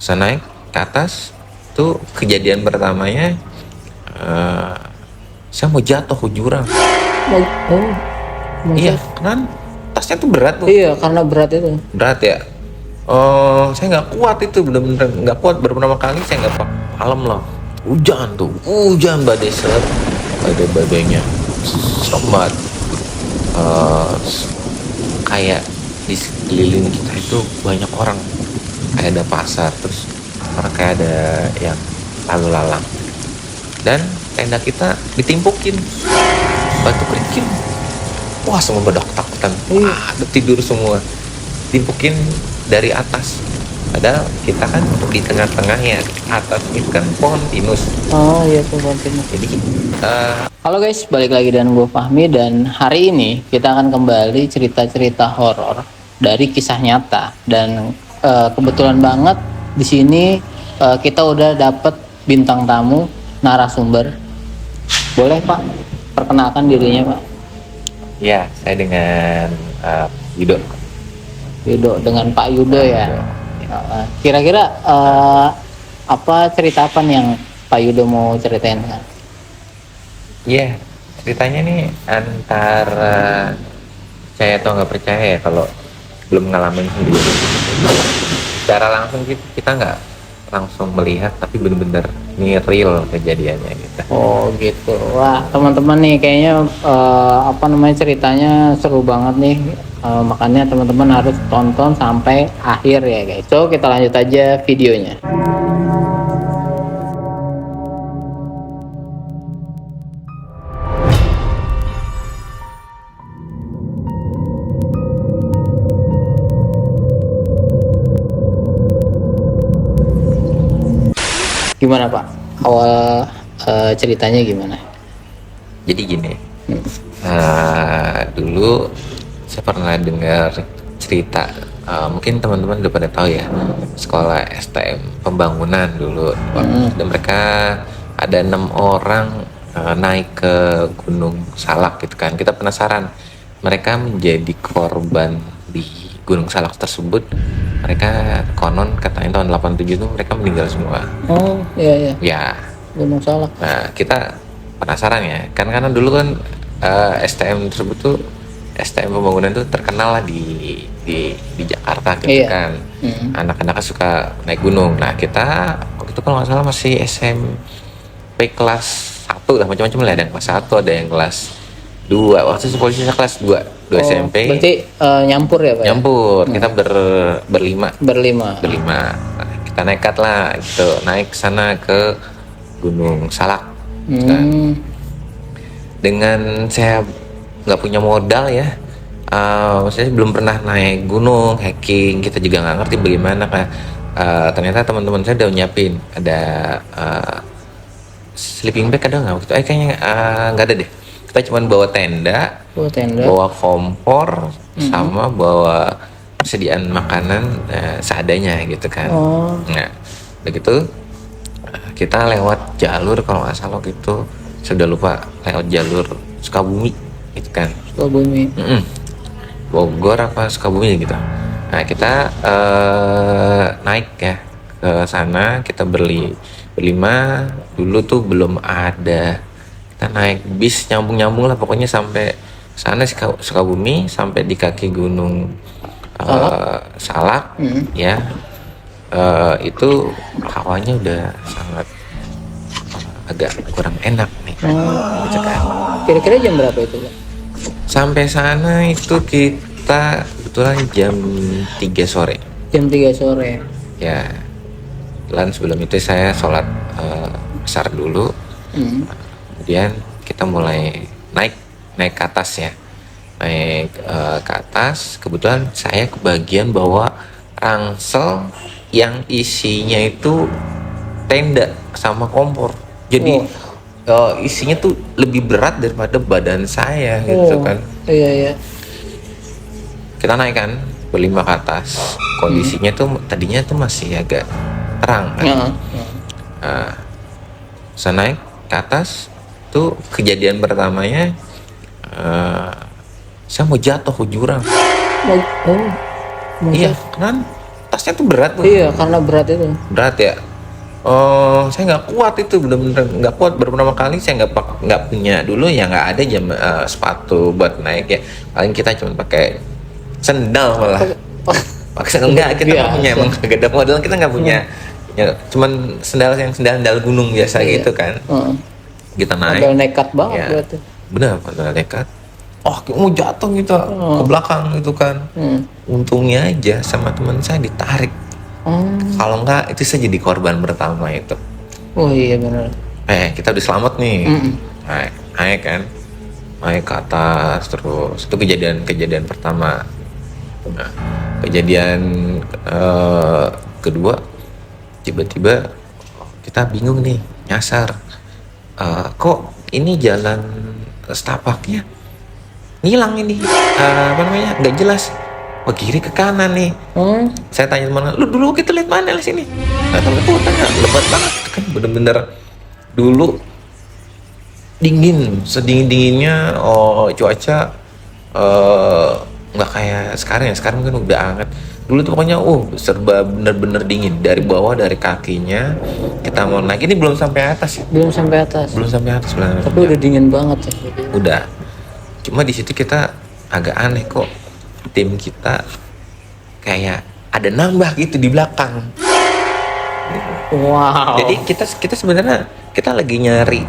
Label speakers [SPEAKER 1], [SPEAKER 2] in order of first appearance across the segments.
[SPEAKER 1] Saya naik ke atas tuh kejadian pertamanya, eh, saya mau jatuh ke jurang.
[SPEAKER 2] Mau
[SPEAKER 1] Iya,
[SPEAKER 2] jatuh.
[SPEAKER 1] kan tasnya tuh berat tuh.
[SPEAKER 2] Iya, karena berat itu.
[SPEAKER 1] Berat ya. Oh, saya nggak kuat itu, bener-bener nggak kuat. Beberapa kali saya nggak pakai helm loh. Hujan tuh, hujan badai ser, badai-badainya serem banget. Eh, Kayak di sekeliling kita itu banyak orang, kayak ada pasar, terus orang kayak ada yang lalu lalang, dan tenda kita ditimpukin batu kerikil. Wah, semua pada ketakutan,
[SPEAKER 2] Iya.
[SPEAKER 1] ada tidur semua, timpukin dari atas. Padahal kita kan di tengah-tengahnya, atas itu kan pohon pinus.
[SPEAKER 2] Oh iya, pembantunya.
[SPEAKER 1] Jadi
[SPEAKER 2] Halo guys, balik lagi dengan gue Fahmi, dan hari ini kita akan kembali cerita-cerita horor dari kisah nyata. Dan kebetulan banget di sini kita udah dapet bintang tamu narasumber. Boleh Pak perkenalkan dirinya Pak?
[SPEAKER 1] ya, saya dengan Yudo.
[SPEAKER 2] Yudo, dengan Pak Yudo ya.
[SPEAKER 1] Yudo.
[SPEAKER 2] Kira-kira apa cerita apa nih yang Pak Yudo mau ceritain?
[SPEAKER 1] Iya, ceritanya nih antara percaya atau nggak percaya ya kalau belum ngalamin sendiri. Secara langsung kita nggak langsung melihat, tapi bener-bener ini real kejadiannya gitu.
[SPEAKER 2] Oh gitu. Wah teman-teman nih kayaknya apa namanya ceritanya seru banget nih. Makanya teman-teman harus tonton sampai akhir ya guys. So kita lanjut aja videonya. Gimana Pak? Awal ceritanya gimana?
[SPEAKER 1] Jadi gini, dulu saya pernah dengar cerita, mungkin teman-teman udah pada tahu ya, sekolah STM pembangunan dulu. Dan mereka ada 6 orang naik ke Gunung Salak gitu kan. Kita penasaran, mereka menjadi korban di Gunung Salak tersebut. Mereka konon katanya tahun 87 itu mereka meninggal semua.
[SPEAKER 2] Oh iya iya.
[SPEAKER 1] Ya,
[SPEAKER 2] Gunung Salak.
[SPEAKER 1] nah kita penasaran ya, kan karena dulu kan STM tersebut tuh, STM pembangunan tuh terkenal lah di Jakarta gitu
[SPEAKER 2] Iya.
[SPEAKER 1] kan. Anak-anak suka naik gunung. Nah kita waktu itu kalau nggak salah masih SMP kelas 1 lah, macam-macam lah, ada yang kelas 1, ada yang kelas 2. Waktu itu posisinya kelas 2
[SPEAKER 2] Oh,
[SPEAKER 1] SMP.
[SPEAKER 2] berarti nyampur ya Pak? Ya?
[SPEAKER 1] Nyampur, kita berlima.
[SPEAKER 2] Berlima.
[SPEAKER 1] Nah, kita nekat lah gitu, naik ke sana ke Gunung Salak. Nah, dengan saya nggak punya modal ya, maksudnya belum pernah naik gunung, hiking, kita juga nggak ngerti bagaimana kan. Ternyata teman-teman saya udah nyiapin, ada sleeping bag ada nggak waktu itu? Kayaknya nggak ada deh. Kita cuma bawa tenda,
[SPEAKER 2] Oh tenda.
[SPEAKER 1] bawa kompor, sama bawa persediaan makanan seadanya gitu kan.
[SPEAKER 2] Oh.
[SPEAKER 1] Nah, begitu kita lewat jalur, kalau nggak salah gitu, sudah lupa, lewat jalur Sukabumi gitu kan.
[SPEAKER 2] Sukabumi.
[SPEAKER 1] Bogor apa Sukabumi gitu. Nah kita naik ya ke sana, kita berlima. Dulu tuh belum ada, kita naik bis nyambung lah pokoknya sampai sana Sukabumi, sampai di kaki gunung Salak ya. Itu hawanya udah sangat agak kurang enak nih gitu kan.
[SPEAKER 2] Kira-kira jam berapa itu Pak?
[SPEAKER 1] Sampai sana itu kita kebetulan jam 3 sore.
[SPEAKER 2] Jam 3 sore.
[SPEAKER 1] Ya, dan sebelum itu saya sholat asar dulu. Kemudian kita mulai naik ke atas ya. Naik ke atas, kebetulan saya kebagian bawa ransel yang isinya itu tenda sama kompor. Jadi isinya tuh lebih berat daripada badan saya gitu kan.
[SPEAKER 2] Iya iya.
[SPEAKER 1] Kita naik kan berlima ke atas. Kondisinya tuh tadinya tuh masih agak terang kan. Saya naik ke atas tuh kejadian pertamanya, saya mau jatuh ke jurang.
[SPEAKER 2] Mau
[SPEAKER 1] Iya, kan atasnya tuh berat tuh.
[SPEAKER 2] Iya, karena berat itu.
[SPEAKER 1] Berat ya. Oh, saya nggak kuat itu, bener-bener nggak kuat. Beberapa kali saya nggak punya dulu ya, nggak ada jam sepatu buat naik ya. Paling kita cuma pakai sendal malah. Pakai sendal enggak, kita nggak punya, emang nggak ada modal, kita nggak punya. Ya, cuman sendal gunung biasa gitu kan. Kita naik.
[SPEAKER 2] Modal nekat banget
[SPEAKER 1] Ya,
[SPEAKER 2] berarti.
[SPEAKER 1] bener, modal nekat. Oh, mau jatuh gitu ke belakang gitu kan. Untungnya aja sama teman saya ditarik. Kalau enggak itu saya jadi korban pertama itu.
[SPEAKER 2] Oh iya benar.
[SPEAKER 1] Kita udah selamat nih. Naik kan. Naik ke atas terus. Itu kejadian pertama. Nah, kejadian kedua tiba-tiba kita bingung nih, nyasar. Kok ini jalan setapaknya ngilang ini, nggak jelas. Wah, kiri ke kanan nih. Saya tanya teman, lu dulu kita lihat mana di sini? Nah, temen-temen tanya, lebat banget kan, bener-bener dulu dingin, sedingin-dinginnya. Cuaca nggak kayak sekarang ya. Sekarang kan udah hangat. Dulu tuh pokoknya serba bener-bener dingin, dari bawah, dari kakinya kita mau naik. Ini belum sampai atas ya?
[SPEAKER 2] Belum sampai atas. Tapi udah dingin banget ya.
[SPEAKER 1] Udah. Cuma di situ kita agak aneh, kok tim kita kayak ada nambah gitu di belakang.
[SPEAKER 2] Wow.
[SPEAKER 1] Jadi kita sebenarnya kita lagi nyari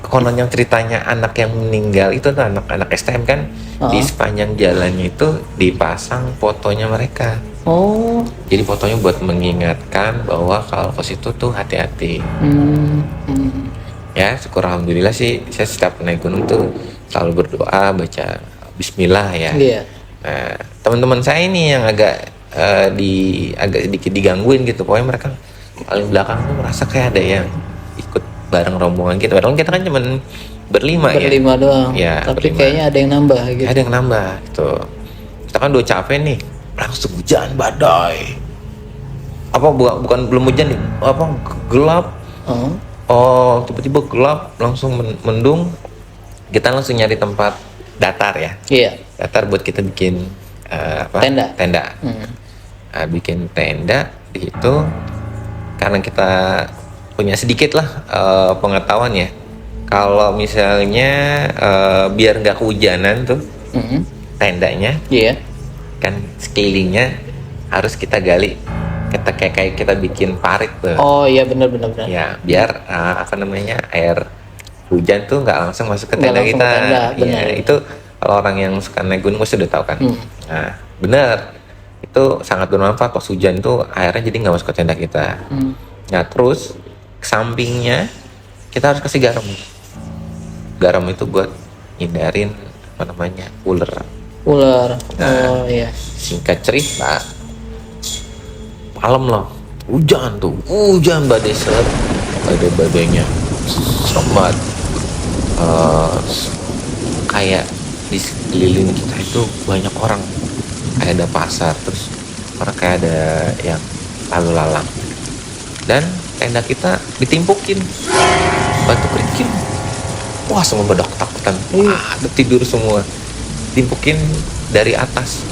[SPEAKER 1] konon yang ceritanya anak yang meninggal itu tuh anak STM kan. Di sepanjang jalannya itu dipasang fotonya mereka. Jadi fotonya buat mengingatkan bahwa kalau ke situ tuh hati-hati. Ya, syukur alhamdulillah sih, saya setiap naik gunung tuh selalu berdoa, baca Bismillah ya.
[SPEAKER 2] Iya.
[SPEAKER 1] Nah, teman-teman saya ini yang agak sedikit digangguin gitu. Pokoknya mereka paling belakang tuh merasa kayak ada yang ikut bareng rombongan kita. Padahal kita kan cuma berlima
[SPEAKER 2] doang.
[SPEAKER 1] Ya,
[SPEAKER 2] tapi
[SPEAKER 1] berlima.
[SPEAKER 2] kayaknya ada yang nambah gitu.
[SPEAKER 1] Ada yang nambah gitu. Kita kan udah capek nih, langsung hujan badai. Bukan belum hujan nih, gelap. Tiba-tiba gelap, langsung mendung. Kita langsung nyari tempat datar ya.
[SPEAKER 2] Iya.
[SPEAKER 1] Datar buat kita bikin tenda. Bikin tenda di situ. Karena kita punya sedikit lah pengetahuan ya. Kalau misalnya biar nggak kehujanan tuh tendanya, kan sekelilingnya harus kita gali. Kita kayak kita bikin parit tuh.
[SPEAKER 2] Oh iya benar.
[SPEAKER 1] Ya, biar air hujan tuh nggak langsung masuk ke tenda kita. Iya, itu kalau orang yang suka naik gunung pasti udah tahu kan. Nah, benar. Itu sangat bermanfaat pas hujan tuh airnya jadi nggak masuk ke tenda kita. Nah, terus sampingnya kita harus kasih garam. Garam itu buat hindarin ular. Nah, iya. Singkat cerita, malam loh, hujan badainya serem banget. Kayak di sekeliling kita itu banyak orang, kayak ada pasar, terus orang kayak ada yang lalu lalang, dan tenda kita ditimpukin batu kerikil. Wah, semua pada ketakutan, ada tidur semua, timpukin dari atas.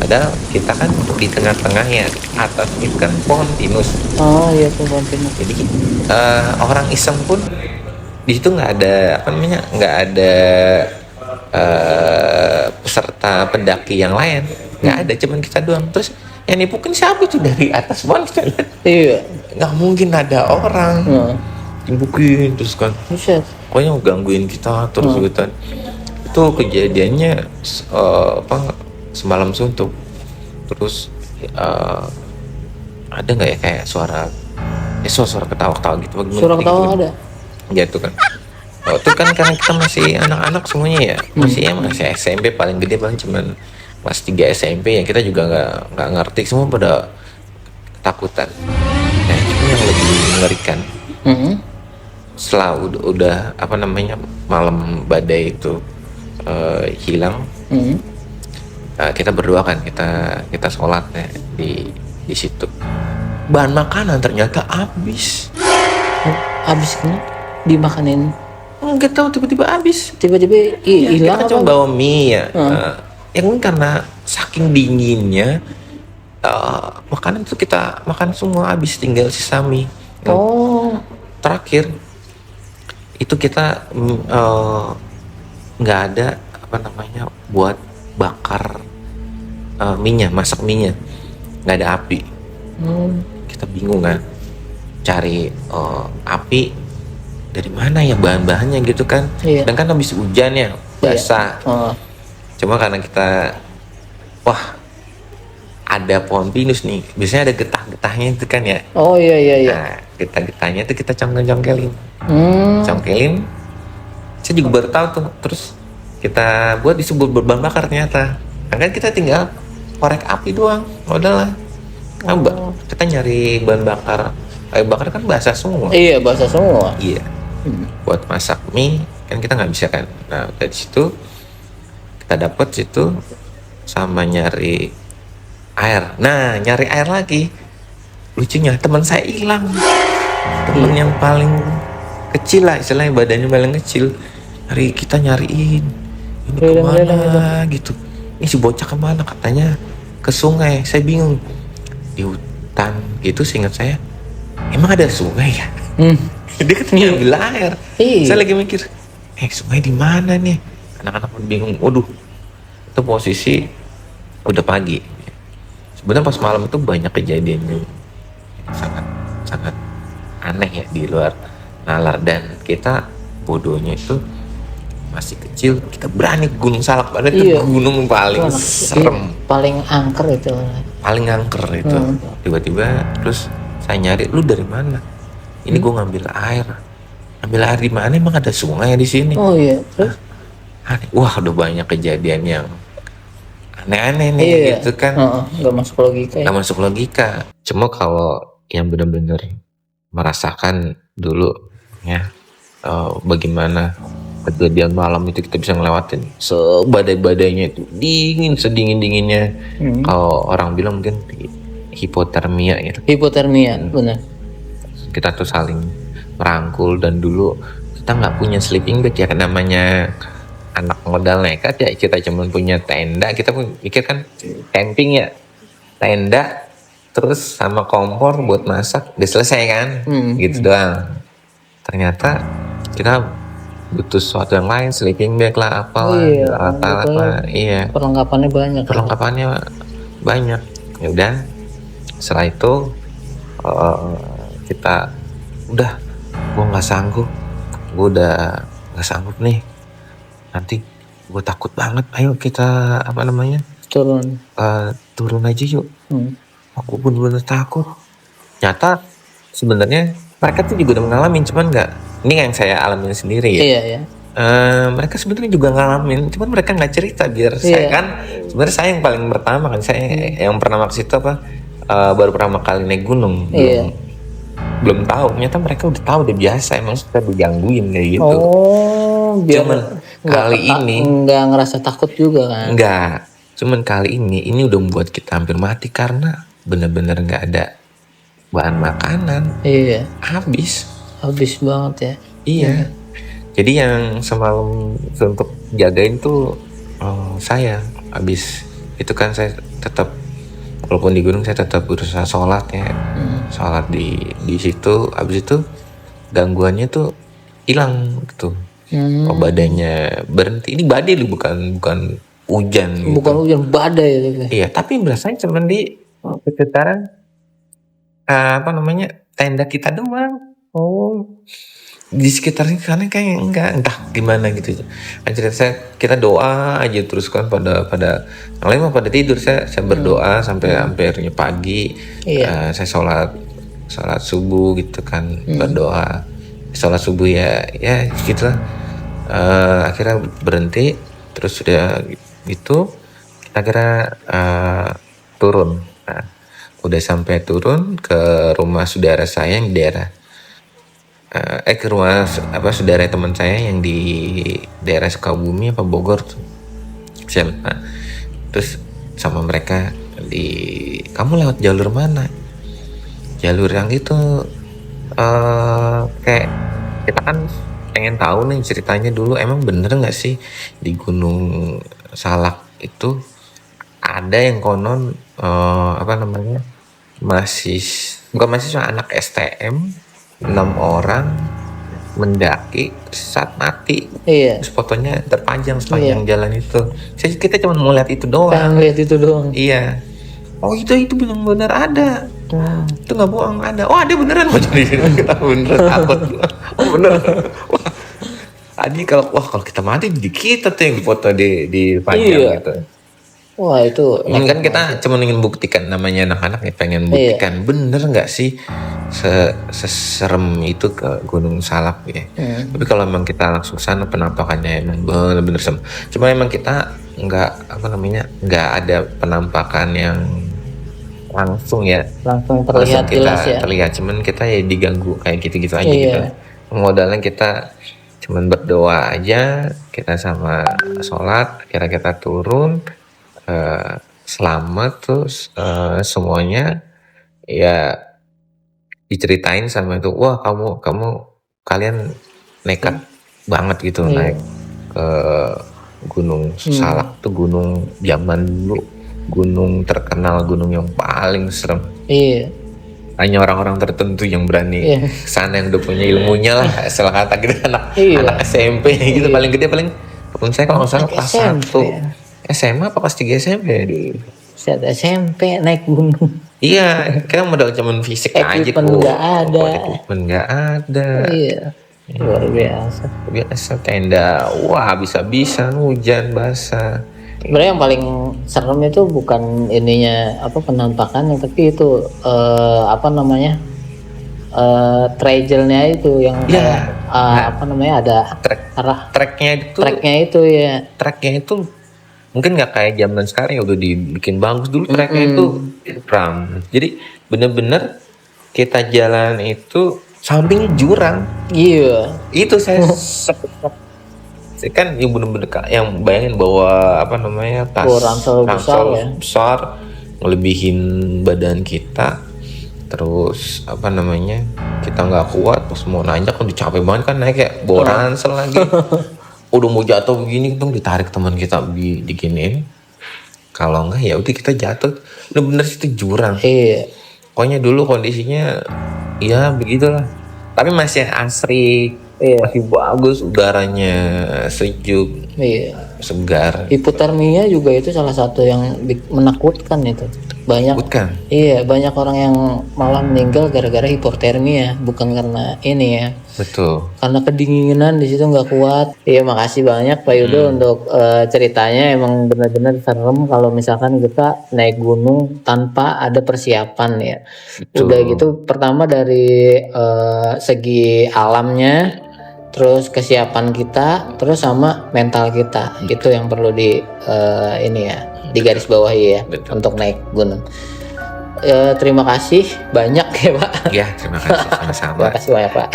[SPEAKER 1] Padahal kita kan di tengah-tengah ya, atas itu kan pohon pinus.
[SPEAKER 2] Iya, pohon pinus.
[SPEAKER 1] Jadi orang iseng pun di situ nggak ada peserta pendaki yang lain, nggak ada, cuman kita doang. Terus yang nipukin siapa tuh dari atas pohon kita lihat.
[SPEAKER 2] Iya.
[SPEAKER 1] Nggak mungkin ada orang. Timpukin terus kan. Pokoknya gangguin kita terus gitu. Itu kejadiannya semalam suntuk. Terus ada nggak ya kayak suara ketawa-ketawa gitu?
[SPEAKER 2] Suara ketawa gitu. Ada.
[SPEAKER 1] Ya itu kan. Itu kan karena kita masih anak-anak semuanya ya. Masih SMP, paling gede paling cuman kelas 3 SMP ya. Kita juga nggak ngerti, semua pada ketakutan. Nah, itu yang lebih mengerikan. Setelah udah malam badai itu hilang, kita berdoa kan, kita sholat ya, di situ. Bahan makanan ternyata habis.
[SPEAKER 2] Habis kan? Dimakanin?
[SPEAKER 1] Nggak tahu, tiba-tiba habis.
[SPEAKER 2] Tiba-tiba hilang.
[SPEAKER 1] Kita cuma bawa mie ya. Ya mungkin karena saking dinginnya makanan itu kita makan semua habis, tinggal sisa mie.
[SPEAKER 2] Oh,
[SPEAKER 1] Terakhir itu kita nggak ada apa namanya buat bakar minyak, masak minyak, nggak ada api. Kita bingung kan cari api dari mana ya, bahan-bahannya gitu kan.
[SPEAKER 2] Iya.
[SPEAKER 1] Dan kan habis hujan ya, basah.
[SPEAKER 2] oh,
[SPEAKER 1] Cuma karena kita, wah, ada pohon pinus nih, biasanya ada getah-getahnya itu kan ya.
[SPEAKER 2] oh iya iya iya.
[SPEAKER 1] Nah, getah-getahnya itu kita congkel-congkelin.
[SPEAKER 2] Hmm,
[SPEAKER 1] Congkelin, saya juga baru tahu tuh. Terus kita buat disebut berbahan bakar ternyata. Nah, kan kita tinggal korek api doang, modal lah. Nah, kita nyari bahan bakar, kayu bakar kan basah semua.
[SPEAKER 2] iya bahasa semua.
[SPEAKER 1] Iya, buat masak mie kan kita nggak bisa kan. Nah, dari situ kita dapat situ sama nyari air. Nah, nyari air lagi. Lucunya teman saya hilang. Temen yang paling kecil lah, istilahnya badannya paling kecil. Kita nyariin. Ini kemana gitu. Ini si bocah kemana? Katanya ke sungai. Saya bingung. Di hutan gitu, seingat saya. Emang ada sungai ya? Dia katanya ambil air.
[SPEAKER 2] Iya.
[SPEAKER 1] Saya lagi mikir, sungai di mana nih? Anak-anak bingung. Waduh, itu posisi udah pagi. Sebenarnya pas malam itu banyak kejadian yang sangat sangat aneh ya di luar nalar, dan kita bodohnya itu masih kecil, kita berani ke Gunung Salak, padahal itu
[SPEAKER 2] Iya.
[SPEAKER 1] gunung paling serem,
[SPEAKER 2] Paling angker itu.
[SPEAKER 1] paling angker itu. Tiba-tiba terus saya nyari, lu dari mana? Ini gue ngambil air. Ambil air di mana? Emang ada sungai di sini?
[SPEAKER 2] Oh iya. Terus?
[SPEAKER 1] Aneh. Wah, udah banyak kejadian yang aneh-aneh nih
[SPEAKER 2] Iya.
[SPEAKER 1] gitu kan.
[SPEAKER 2] Nggak masuk logika ya.
[SPEAKER 1] Nggak masuk logika. Cuma kalau yang benar-benar merasakan dulu ya, bagaimana kejadian malam itu kita bisa ngelewatin sebadai-badainya itu, dingin sedingin-dinginnya. Kalau orang bilang mungkin hipotermia gitu.
[SPEAKER 2] Hipotermia, benar.
[SPEAKER 1] Kita tuh saling merangkul, dan dulu kita nggak punya sleeping bag ya, kan namanya anak modal nekat ya, kita cuma punya tenda. Kita pun pikir kan camping ya, tenda terus sama kompor buat masak udah selesai kan, gitu doang. Ternyata kita butuh sesuatu yang lain, sleeping bag lah, apalah, alat-alat lah. Iya,
[SPEAKER 2] Perlengkapannya banyak.
[SPEAKER 1] perlengkapannya banyak. Ya udah, setelah itu kita udah, gue nggak sanggup, gue udah nggak sanggup nih, nanti gue takut banget, ayo kita apa namanya turun aja yuk. Aku bener-bener takut. Nyata sebenarnya mereka tuh juga udah ngalamin, cuman nggak, ini yang saya alamin sendiri ya.
[SPEAKER 2] Iya ya.
[SPEAKER 1] Mereka sebenarnya juga ngalamin, cuman mereka nggak cerita biar saya kan, sebenarnya saya yang paling pertama kan, saya yang pernah ke situ baru pertama kali naik gunung, belum tahu. Ternyata mereka udah tahu, udah biasa, emang suka digangguin kayak gitu.
[SPEAKER 2] Oh, biar
[SPEAKER 1] cuman kali ini
[SPEAKER 2] nggak ngerasa takut juga kan?
[SPEAKER 1] Enggak, cuman kali ini udah membuat kita hampir mati karena bener-bener nggak ada bahan makanan.
[SPEAKER 2] Iya.
[SPEAKER 1] Habis
[SPEAKER 2] banget ya.
[SPEAKER 1] Iya. Jadi yang semalam untuk jagain tuh saya. Habis itu kan saya tetap, walaupun di gunung saya tetap berusaha sholat ya. Sholat di situ. Habis itu gangguannya tuh hilang gitu. Badannya berhenti. Ini badai loh, bukan hujan gitu.
[SPEAKER 2] Bukan hujan, badai gitu.
[SPEAKER 1] Iya, tapi berasanya cuma di sekitaran tenda kita doang. Di sekitar sana kayak enggak, entah gimana gitu. Akhirnya kita doa aja terus kan, pada yang lain mah pada tidur, saya berdoa sampai hampirnya pagi. Saya sholat subuh gitu kan, berdoa sholat subuh ya gitulah. Akhirnya berhenti, terus sudah gitu kita kira turun. Nah, udah sampai turun ke rumah saudara saya yang di daerah ke rumah saudara teman saya yang di daerah Sukabumi apa Bogor tuh. Nah, terus sama mereka, kamu lewat jalur mana? Jalur yang itu kayak kita kan pengen tahu nih ceritanya dulu, emang bener nggak sih di Gunung Salak itu ada yang konon apa namanya, bukan mahasiswa, anak STM 6 orang mendaki saat mati.
[SPEAKER 2] Iya.
[SPEAKER 1] Terus fotonya terpanjang sepanjang jalan itu. Kita cuma mau lihat itu doang.
[SPEAKER 2] Pengen lihat itu doang.
[SPEAKER 1] Iya. Oh itu benar-benar ada. Itu nggak bohong, ada. Oh ada beneran. Oh jadi kita beneran takut. Oh bener. Wah. Tadi kalau kita mati di kita tuh yang difoto di panjang
[SPEAKER 2] Iya.
[SPEAKER 1] gitu.
[SPEAKER 2] Wah itu.
[SPEAKER 1] Ini kan kita cuma ingin buktikan, namanya anak-anak ya, pengen buktikan bener nggak sih seserem itu ke Gunung Salak ya. Tapi kalau memang kita langsung sana, penampakannya emang bener-bener serem. Cuma emang kita nggak ada penampakan yang langsung ya.
[SPEAKER 2] Langsung terlihat jelas ya.
[SPEAKER 1] Terlihat, cuman kita ya diganggu kayak gitu-gitu aja
[SPEAKER 2] Iya.
[SPEAKER 1] gitu. Modalnya kita cuman berdoa aja, kita sama sholat, kira kita turun selamat, terus semuanya ya diceritain sama itu. Wah kalian nekat banget gitu naik ke Gunung Salak tuh, gunung zaman dulu, gunung terkenal, gunung yang paling serem.
[SPEAKER 2] Iya.
[SPEAKER 1] Hanya orang-orang tertentu yang berani kesana, yang udah punya ilmunya lah. Salah kata kita anak SMP gitu, paling gede paling saya kalau nggak salah kelas 1 SMA apa kelas 3 SMP
[SPEAKER 2] Saat SMP naik gunung.
[SPEAKER 1] Iya, kita modal cuman fisik aja kok. Equipment nggak ada.
[SPEAKER 2] Iya. Luar biasa.
[SPEAKER 1] Biasa tenda, wah bisa-bisa hujan basah.
[SPEAKER 2] Sebenarnya yang paling serem itu bukan ininya penampakannya, tapi itu trailnya itu yang ada
[SPEAKER 1] Treknya itu mungkin nggak kayak zaman sekarang ya, udah dibikin bagus. Dulu treknya itu ram, jadi bener-bener kita jalan itu samping jurang.
[SPEAKER 2] Iya.
[SPEAKER 1] Itu saya kan yang bener-bener yang bayangin bahwa
[SPEAKER 2] ransel
[SPEAKER 1] besar ngelebihin badan kita, terus kita nggak kuat pas mau nanjak kan, capek banget kan naik kayak bawa ransel lagi. Udah mau jatuh begini tuh ditarik teman kita diginiin, kalau enggak ya udah kita jatuh. Bener-bener itu jurang.
[SPEAKER 2] Iya.
[SPEAKER 1] Pokoknya dulu kondisinya ya begitulah, tapi masih asri. Masih bagus, udaranya sejuk, segar.
[SPEAKER 2] Hipotermia juga itu salah satu yang menakutkan itu. Banyak orang yang malah meninggal gara-gara hipotermia, bukan karena ini ya.
[SPEAKER 1] Betul.
[SPEAKER 2] Karena kedinginan di situ nggak kuat. Iya, makasih banyak Pak Yudo untuk ceritanya. Emang benar-benar serem kalau misalkan kita naik gunung tanpa ada persiapan ya. Betul. Udah gitu, pertama dari segi alamnya, terus kesiapan kita, terus sama mental kita. Itu yang perlu digaris bawahi ya. Betul. Untuk naik gunung. Terima kasih banyak ya Pak.
[SPEAKER 1] Ya, terima kasih sama-sama.
[SPEAKER 2] Terima kasih banyak Pak.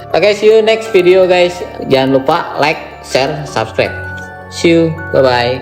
[SPEAKER 2] Oke, see you next video guys. Jangan lupa like, share, subscribe. See you, bye bye.